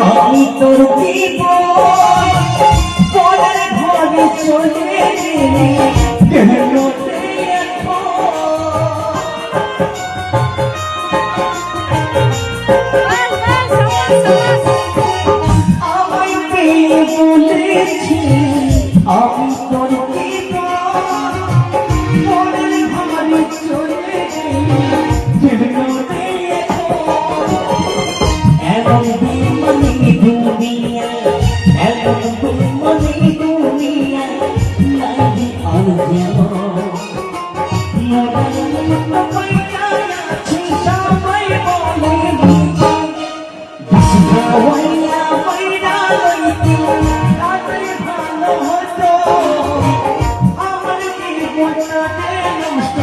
আমি তোর পরের ঘরে চলে আমায় পেয়ে বলেছি আমি তোর পরের ঘরে চলে দুনিয়া এমন মনে দুনিয়া নাই আর যেন সবাই বলে ভালো হতো আমার জীবনটা নষ্ট